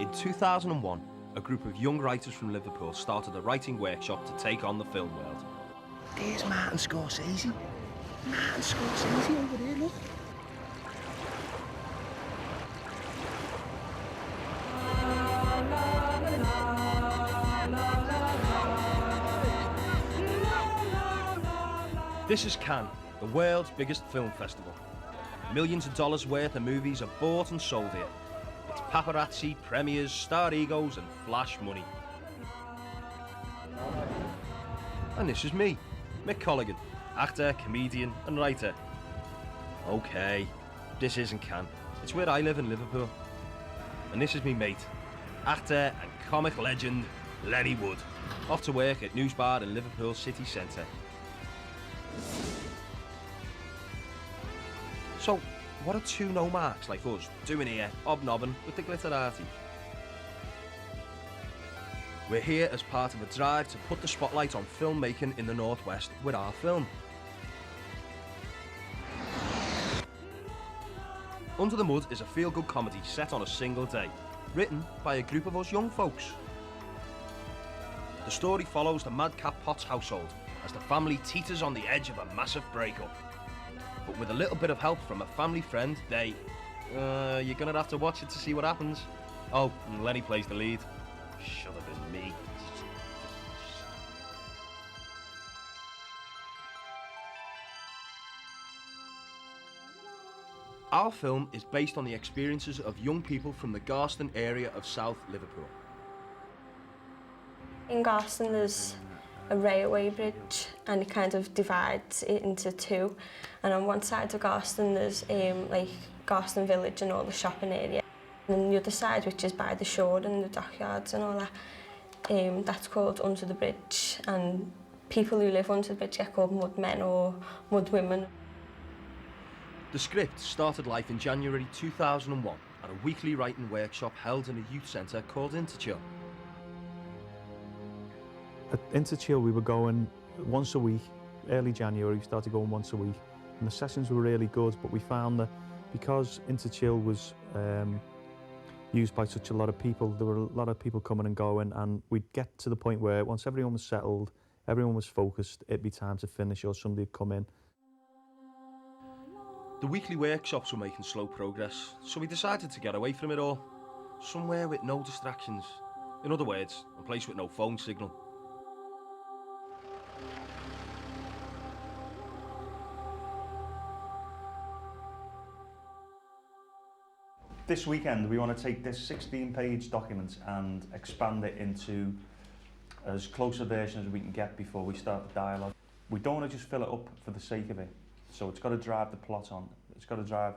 In 2001, a group of young writers from Liverpool started a writing workshop to take on the film world. There's Martin Scorsese. Martin Scorsese over there, look. This is Cannes, the world's biggest film festival. Millions of dollars worth of movies are bought and sold here. It's paparazzi, premieres, star egos and flash money. And this is me, Mick Colligan, actor, comedian and writer. Okay, this isn't Cannes, it's where I live in Liverpool. And this is me mate, actor and comic legend, Lenny Wood, off to work at Newsbar in Liverpool city centre. So, what are two no-marks like us doing here, hobnobbing with the glitterati? We're here as part of a drive to put the spotlight on filmmaking in the Northwest with our film. Under the Mud is a feel-good comedy set on a single day, written by a group of us young folks. The story follows the madcap Potts household as the family teeters on the edge of a massive breakup. But with a little bit of help from a family friend, you're gonna have to watch it to see what happens. Oh, and Lenny plays the lead. Should have been me. Our film is based on the experiences of young people from the Garston area of South Liverpool. In Garston there's a railway bridge and it kind of divides it into two, and on one side of Garston there's like Garston village and all the shopping area, and on the other side, which is by the shore and the dockyards and all that, that's called Under the Bridge, and people who live under the bridge get called mud men or mud women. The script started life in January 2001 at a weekly writing workshop held in a youth centre called Interchill. At Interchill we were going once a week. Early January we started going once a week, and the sessions were really good, but we found that because Interchill was used by such a lot of people, there were a lot of people coming and going, and we'd get to the point where once everyone was settled, everyone was focused, it'd be time to finish or somebody would come in. The weekly workshops were making slow progress, so we decided to get away from it all. Somewhere with no distractions. In other words, a place with no phone signal. This weekend we want to take this 16-page document and expand it into as close a version as we can get before we start the dialogue. We don't want to just fill it up for the sake of it, so it's got to drive the plot on, it's got to drive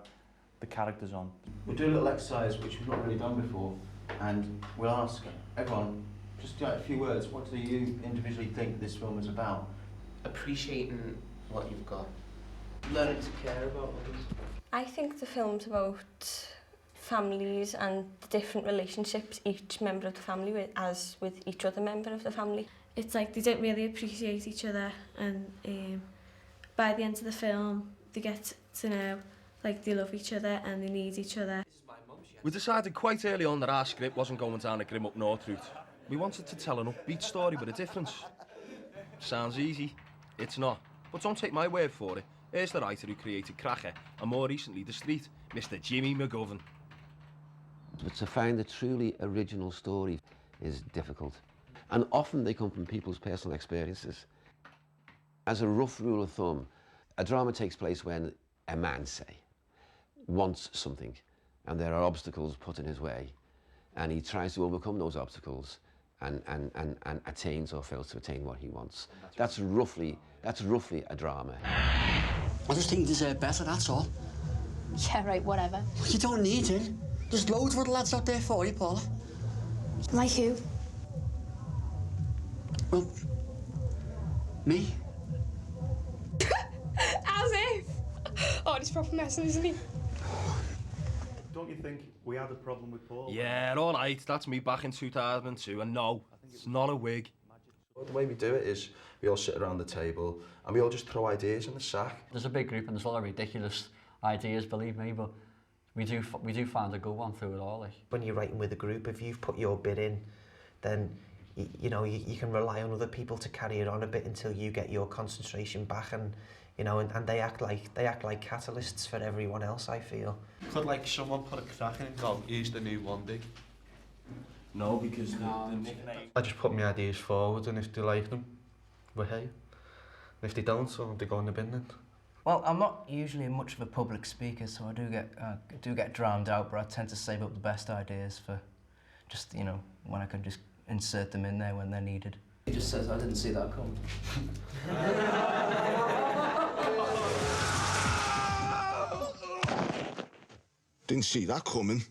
the characters on. We'll do a little exercise which we've not really done before, and we'll ask everyone just a few words. What do you individually think this film is about? Appreciating what you've got. Learning to care about others. I think the film's about families and the different relationships each member of the family has with each other member of the family. It's like they don't really appreciate each other, and by the end of the film they get to know like they love each other and they need each other. We decided quite early on that our script wasn't going down a grim up north route. We wanted to tell an upbeat story with a difference. Sounds easy, it's not, but don't take my word for it. Here's the writer who created Cracker and more recently The Street, Mr. Jimmy McGovern. But to find a truly original story is difficult. And often they come from people's personal experiences. As a rough rule of thumb, a drama takes place when a man, say, wants something and there are obstacles put in his way, and he tries to overcome those obstacles and attains or fails to attain what he wants. That's roughly a drama. I just think you deserve better, that's all. Yeah, right, whatever. You don't need it. There's loads of other lads out there for you, Paula. Like who? Well, me. As if! Oh, he's proper messing, isn't he? Don't you think we had a problem with Paul? Yeah, all right, that's me back in 2002, and no, it's not a wig. The way we do it is we all sit around the table and we all just throw ideas in the sack. There's a big group and there's a lot of ridiculous ideas, believe me, but we do find a good one through it all. Like. When you're writing with a group, if you've put your bit in, then you know you can rely on other people to carry it on a bit until you get your concentration back, and you know, and they act like catalysts for everyone else. I feel. Could like someone put a crack in and go, "Use the new one, Dick"? No, because the nickname... I just put my ideas forward, and if they like them, we're here. And if they don't, so they go in the bin then. Well, I'm not usually much of a public speaker, so I do get drowned out, but I tend to save up the best ideas for just, you know, when I can just insert them in there when they're needed. He just says, I didn't see that coming. Didn't see that coming.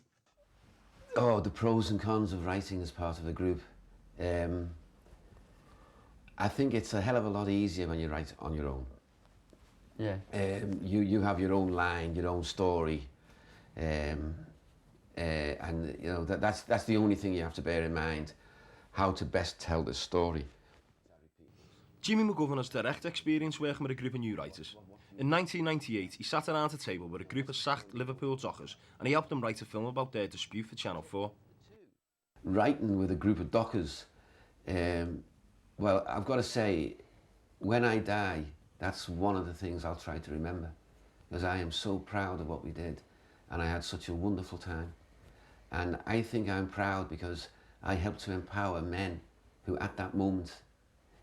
Oh, the pros and cons of writing as part of a group. I think it's a hell of a lot easier when you write on your own. Yeah. You have your own line, your own story, and you know that's the only thing you have to bear in mind, how to best tell the story. Jimmy McGovern has direct experience working with a group of new writers. In 1998, he sat around a table with a group of sacked Liverpool dockers, and he helped them write a film about their dispute for Channel 4. Writing with a group of dockers, well, I've got to say, when I die, that's one of the things I'll try to remember, because I am so proud of what we did, and I had such a wonderful time. And I think I'm proud because I helped to empower men who at that moment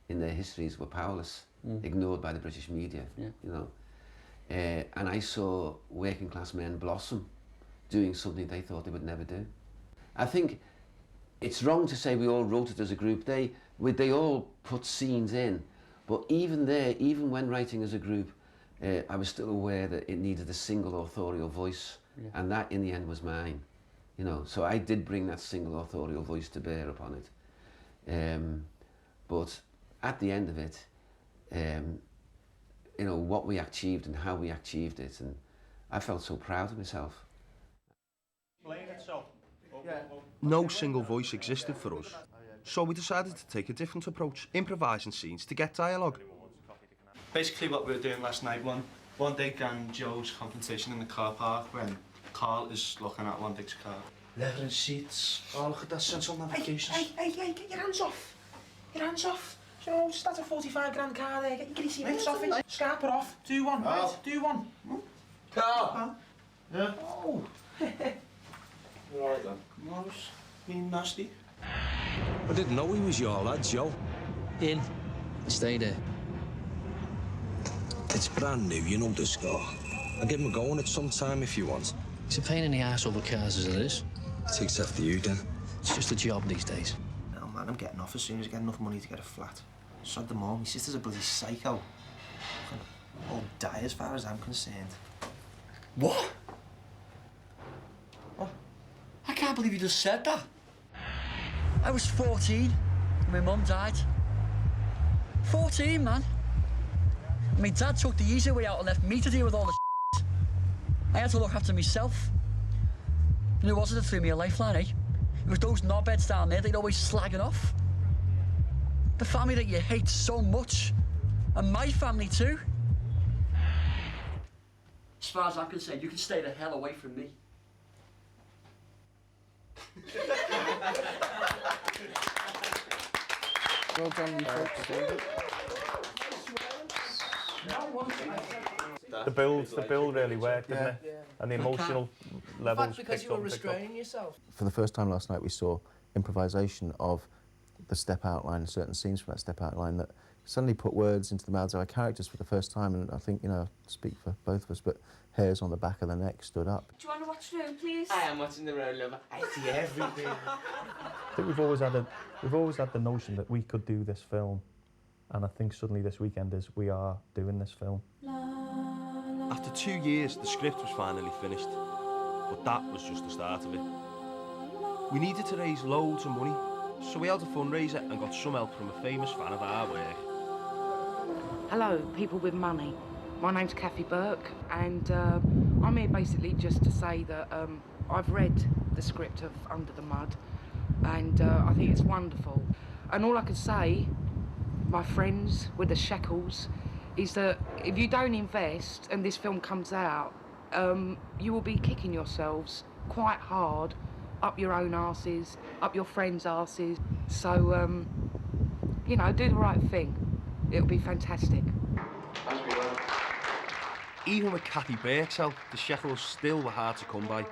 in their histories were powerless, ignored by the British media, you know. And I saw working class men blossom, doing something they thought they would never do. I think it's wrong to say we all wrote it as a group. They all put scenes in, but even there, even when writing as a group, I was still aware that it needed a single authorial voice, and that in the end was mine. You know, so I did bring that single authorial voice to bear upon it. But at the end of it, you know, what we achieved and how we achieved it, and I felt so proud of myself. No single voice existed for us, so we decided to take a different approach, improvising scenes to get dialogue. Basically what we were doing last night, one Dick and Joe's confrontation in the car park when Carl is looking at one Dick's car. Leather seats. Oh, look at that central navigation. Hey, get your hands off. Your hands off. You know, that's a 45 grand car there. Get your hands off it. Scarp it off. Do one, right? Do one. Carl! Yeah? Oh. Right then. Morris, being nasty. I didn't know he was your lad, Joe. In. Stay there. It's brand new, you know the score. I'll give him a go on it sometime if you want. It's a pain in the ass over cars as it is. Takes after you, then. It's just a job these days. Oh man, I'm getting off as soon as I get enough money to get a flat. Sod them all. My sister's a bloody psycho. I'll die as far as I'm concerned. What? I can't believe you just said that. I was 14 when my mum died. 14, man. My dad took the easy way out and left me to deal with all the shit. I had to look after myself. And who was it that threw me a lifeline, eh? It was those knobheads down there they'd always slagging off. The family that you hate so much. And my family too. As far as I'm concerned, you can stay the hell away from me. Well done, you folks. The build really worked, didn't it? And the emotional levels. In fact, because you were restraining yourself. For the first time last night, we saw improvisation of the step outline, certain scenes from that step outline that suddenly put words into the mouths of our characters for the first time. And I think, you know, I speak for both of us, but hairs on the back of the neck stood up. Do you want to watch Room, please? I am watching the road, lover. I see everything. I think we've always had the notion that we could do this film, and I think suddenly this weekend we are doing this film. After 2 years, the script was finally finished, but that was just the start of it. We needed to raise loads of money, so we held a fundraiser and got some help from a famous fan of our work. Hello, people with money. My name's Kathy Burke, and I'm here basically just to say that I've read the script of Under the Mud, and I think it's wonderful. And all I can say, my friends with the shekels, is that if you don't invest and this film comes out, you will be kicking yourselves quite hard up your own arses, up your friends' arses. So, you know, do the right thing. It'll be fantastic. Even with Kathy Burke's help, the shekels still were hard to come by.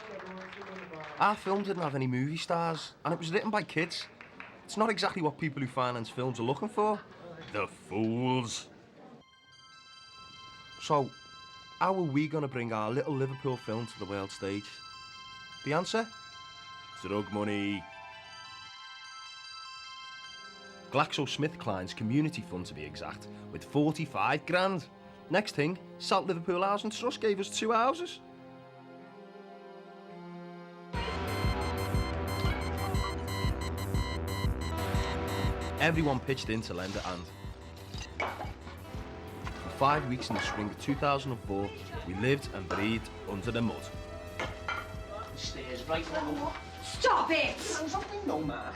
Our film didn't have any movie stars, and it was written by kids. It's not exactly what people who finance films are looking for. The fools. So, how are we going to bring our little Liverpool film to the world stage? The answer? Drug money. GlaxoSmithKline's community fund, to be exact, with 45 grand. Next thing, South Liverpool Housing Trust gave us 2 houses. Everyone pitched in to lend a hand. For 5 weeks in the spring of 2004, we lived and breathed under the mud. Stairs right now. Stop it! No, Mark.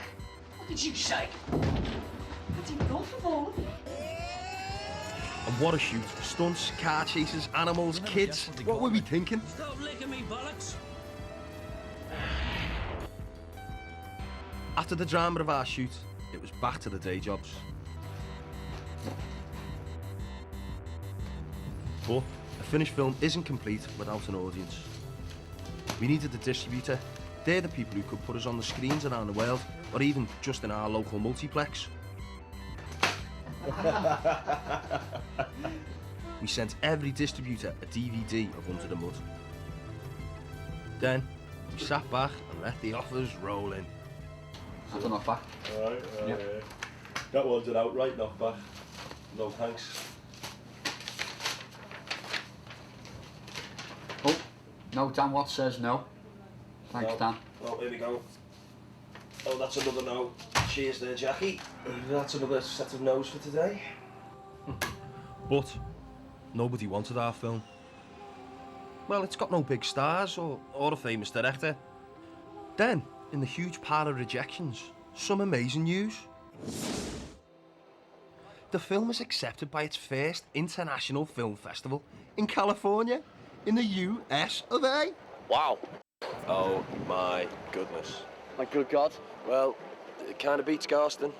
What did you say? I didn't go for all. And what a shoot. Stunts, car chases, animals, kids. What were we thinking? Stop licking me bollocks. After the drama of our shoot, it was back to the day jobs. But a finished film isn't complete without an audience. We needed a distributor. They're the people who could put us on the screens around the world, or even just in our local multiplex. We sent every distributor a DVD of Under the Mud. Then, we sat back and let the offers roll in. That's a knockback. Alright, Yep. That one's an outright knockback. No thanks. Oh, no, Dan Watts says no. Thanks, No. Dan. Oh, here we go. Oh, that's another no. Cheers there, Jackie. That's another set of no's for today. But nobody wanted our film. Well, it's got no big stars or a famous director. Then, in the huge pile of rejections, some amazing news. The film is accepted by its first international film festival in California, in the US of A. Wow. Oh my goodness. My good God. Well, it kind of beats Garston.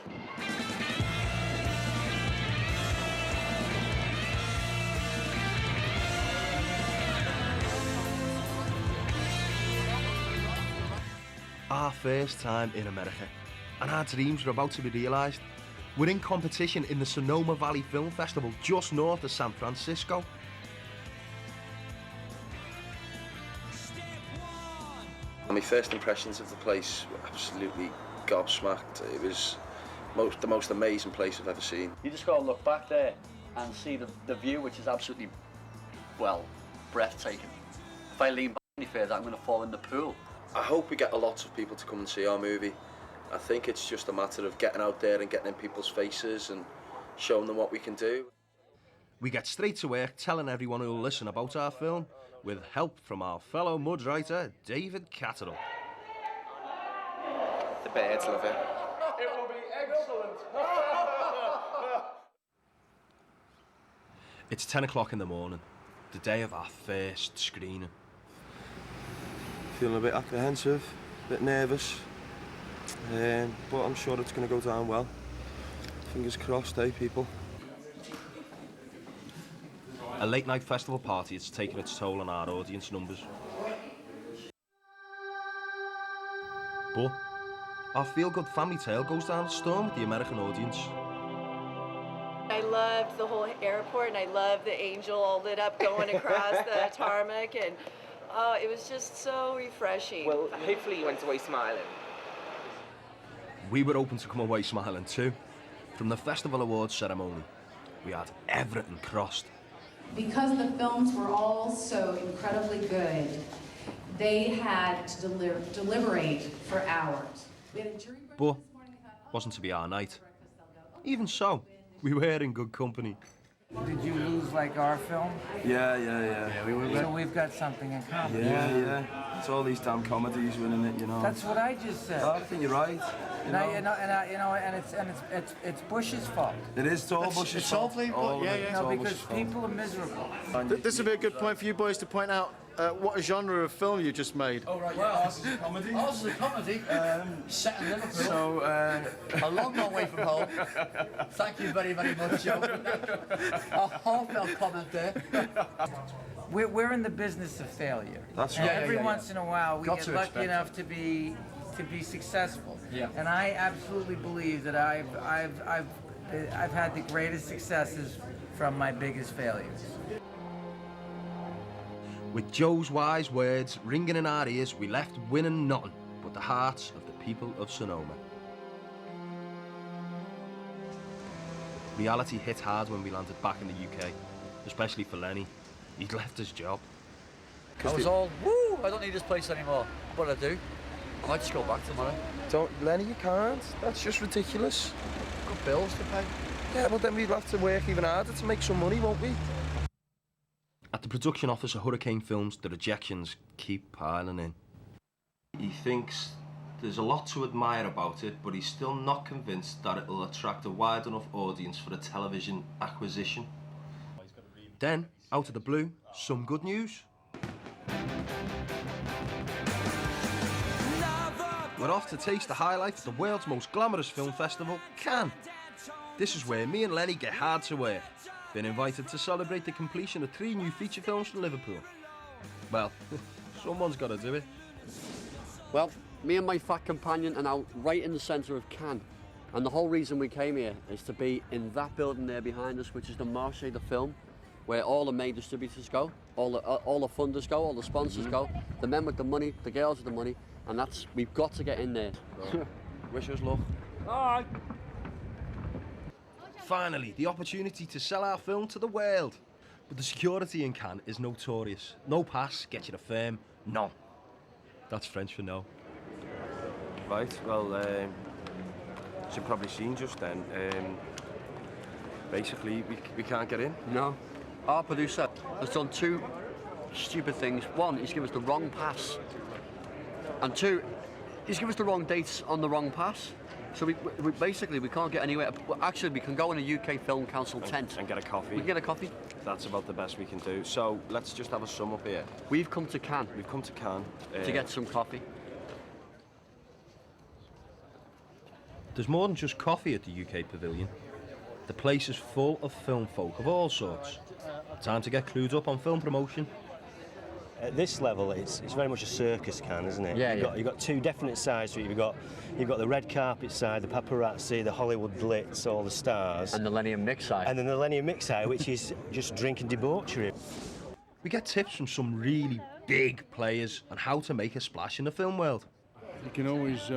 Our first time in America, and our dreams were about to be realised. We're in competition in the Sonoma Valley Film Festival just north of San Francisco. And my first impressions of the place were absolutely gobsmacked. It was the most amazing place I've ever seen. You just got to look back there and see the view, which is absolutely, well, breathtaking. If I lean back any further, I'm going to fall in the pool. I hope we get a lot of people to come and see our movie. I think it's just a matter of getting out there and getting in people's faces and showing them what we can do. We get straight to work telling everyone who'll listen about our film, with help from our fellow mud writer, David Catterall. The birds love it. It will be excellent. It's 10 o'clock in the morning, the day of our first screening. Feeling a bit apprehensive, a bit nervous, but I'm sure it's going to go down well. Fingers crossed, eh, people? A late-night festival party has taken its toll on our audience numbers. But our feel-good family tale goes down a storm with the American audience. I loved the whole airport, and I loved the angel all lit up going across the tarmac, and oh, it was just so refreshing. Well, hopefully you went away smiling. We were open to come away smiling too. From the Festival Awards ceremony, we had everything crossed. Because the films were all so incredibly good, they had to deliberate for hours. We had a jury break But wasn't to be our night. Even so, we were in good company. Did you lose like our film? Yeah. So we've got something in common. Yeah. It's all these damn comedies winning it, you know. That's what I just said. I think you're right. It's Bush's fault. It is all Bush's fault. Because people are miserable. This would be a good point for you boys to point out what genre of film you just made. Oh, right, well, ours is a comedy. Ours is a comedy, set in Liverpool. So, a long, long way from home. Thank you very, very much, Joe. A heartfelt comment there. We're in the business of failure. That's and right. every once in a while, we Got get to lucky expect enough to be successful. Yeah. And I absolutely believe that I've had the greatest successes from my biggest failures. With Joe's wise words ringing in our ears, we left winning nothing but the hearts of the people of Sonoma. Reality hit hard when we landed back in the UK, especially for Lenny. He'd left his job. I was all, woo, I don't need this place anymore. But I do. I might just go back tomorrow. Don't, Lenny, you can't. That's just ridiculous. Got bills to pay. Yeah, but then we'd have to work even harder to make some money, won't we? At the production office of Hurricane Films, the rejections keep piling in. He thinks there's a lot to admire about it, but he's still not convinced that it'll attract a wide enough audience for a television acquisition. Then, out of the blue, some good news. We're off to taste the highlight of the world's most glamorous film festival, Cannes. This is where me and Lenny get hard to work. Been invited to celebrate the completion of 3 new feature films from Liverpool. Well, someone's got to do it. Well, me and my fat companion are now right in the centre of Cannes. And the whole reason we came here is to be in that building there behind us, which is the Marché de Film, where all the main distributors go, all the funders go, all the sponsors go, the men with the money, the girls with the money, and we've got to get in there. Wish us luck. Bye. Finally, the opportunity to sell our film to the world. But the security in Cannes is notorious. No pass, get you to firm, none. That's French for no. Right, well, as you've probably seen just then, basically we can't get in. No. Our producer has done 2 stupid things. 1, he's given us the wrong pass. And 2, he's given us the wrong dates on the wrong pass. So we basically can't get anywhere. Actually, we can go in a UK Film Council tent. And get a coffee. We can get a coffee. That's about the best we can do. So let's just have a sum up here. We've come to Cannes. We've come to Cannes. To get some coffee. There's more than just coffee at the UK Pavilion. The place is full of film folk of all sorts. Time to get clued up on film promotion. At this level, it's very much a circus can, isn't it? Yeah, You've got 2 definite sides to it. You've got the red carpet side, the paparazzi, the Hollywood glitz, all the stars. And the Lenny and Mick side. And then the Lenny and Mick side, which is just drink and debauchery. We get tips from some really big players on how to make a splash in the film world. You can always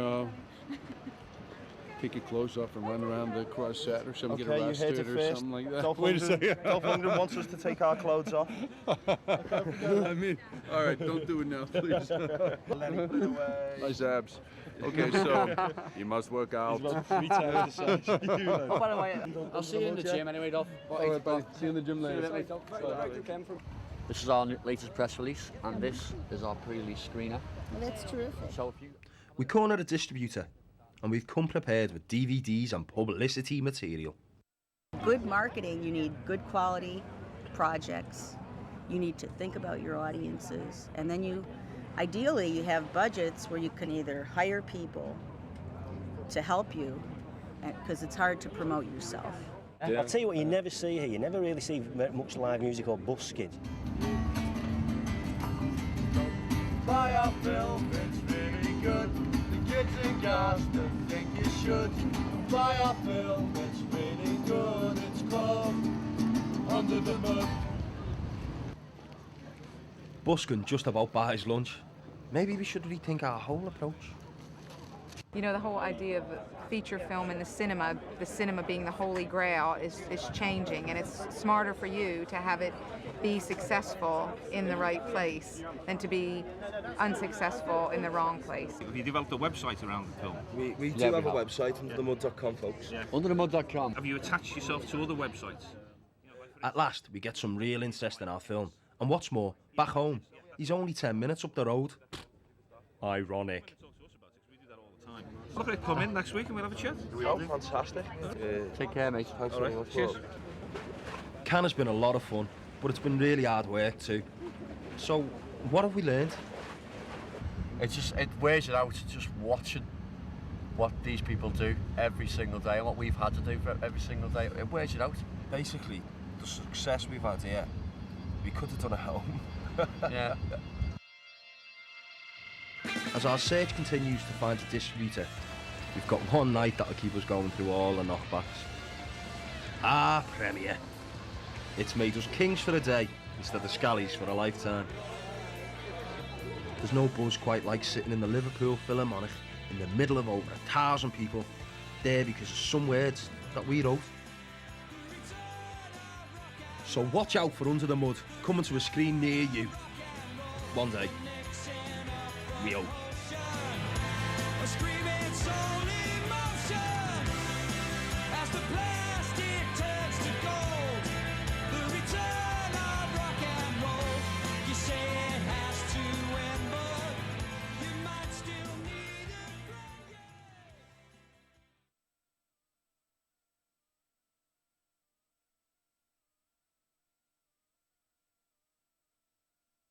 take your clothes off and run around the cross set or something, get arrested or something like that. Wait a second. Dolph Lundgren wants us to take our clothes off. I mean, all right, don't do it now, please. Lenny, put it away. Nice abs. Okay, so you must work out. Oh, by the way, I'll see you in the gym anyway, Dolph. All right, buddy. See you in the gym later. This is our latest press release, and this is our pre-release screener. Well, that's terrific. So if you... We cornered a distributor, and we've come prepared with DVDs and publicity material. Good marketing, you need good quality projects. You need to think about your audiences. And then ideally, you have budgets where you can either hire people to help you, because it's hard to promote yourself. I'll tell you what you never see here. You never really see much live music or busking. Buy our film, it's really good. The kids and cars don't think you should. Buy our film, it's really good. It's called Under the Mud. Buskin just about buys lunch. Maybe we should rethink our whole approach. You know, the whole idea of feature film in the cinema being the holy grail is changing, and it's smarter for you to have it be successful in the right place than to be unsuccessful in the wrong place. Have you developed a website around the film? We do have a website, underthemud.com, folks. Yeah. Underthemud.com. Have you attached yourself to other websites? At last, we get some real interest in our film. And what's more, back home, he's only 10 minutes up the road. ironic. Look at it come in next week and we'll have a chat. Oh, fantastic. Take care, mate. Thanks All very right, much. cheers. Cannes has been a lot of fun, but it's been really hard work too. So, what have we learned? It wears it out just watching what these people do every single day and what we've had to do for every single day. It wears it out. Basically, the success we've had here, we could have done at home. Yeah. As our search continues to find a distributor, we've got one night that'll keep us going through all the knockbacks. Our premiere. It's made us kings for a day instead of scallies for a lifetime. There's no buzz quite like sitting in the Liverpool Philharmonic in the middle of over 1,000 people, there because of some words that we wrote. So watch out for Under the Mud coming to a screen near you. One day. We hope.